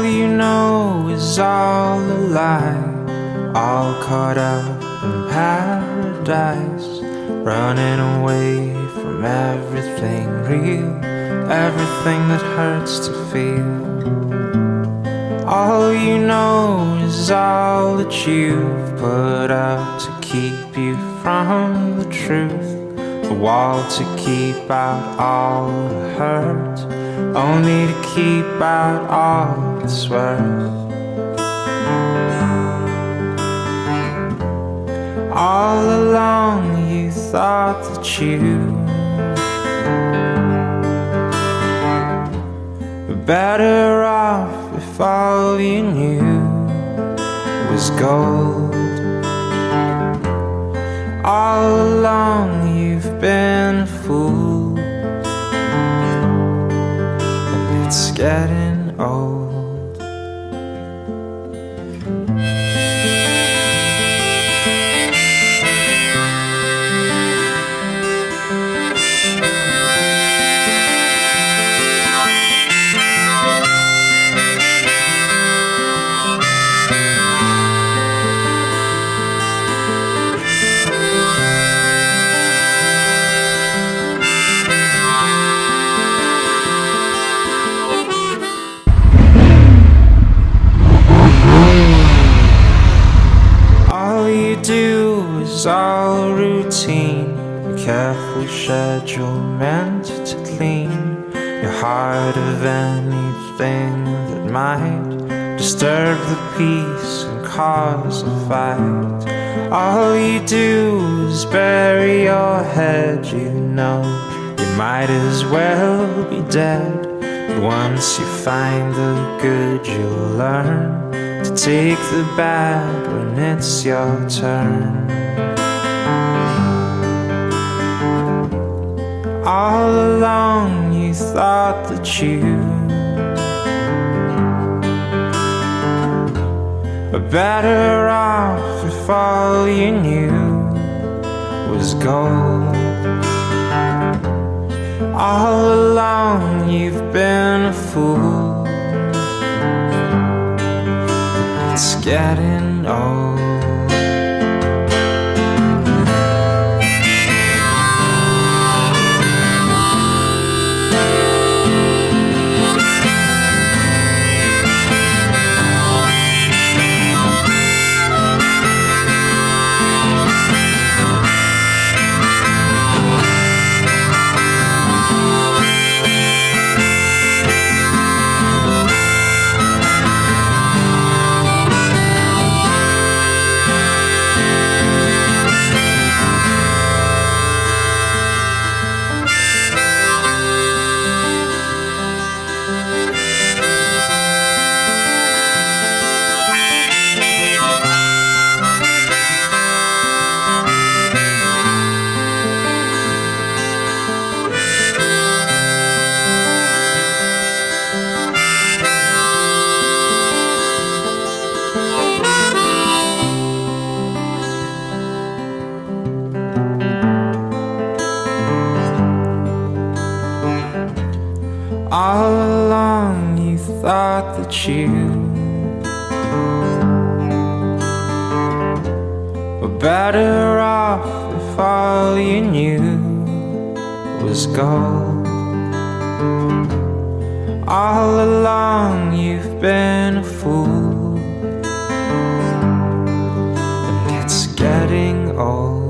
you know is all a lie, all caught up in paradise, running away from everything real, everything that hurts to feel. All you know is all that you've put up to keep you from the truth, a wall to keep out all the hurt, only to keep out all that's worth. All along you thought that you were better off if all you knew was gold. All along you've been a fool, and it's getting old. All routine, a careful schedule meant to clean your heart of anything that might disturb the peace and cause a fight. All you do is bury your head, you know you might as well be dead. But once you find the good, you'll learn to take the bad when it's your turn. All along you thought that you were better off if all you knew was gold. All along you've been a fool, it's getting old. All along you thought that you were better off if all you knew was gold. All along you've been a fool, and it's getting old.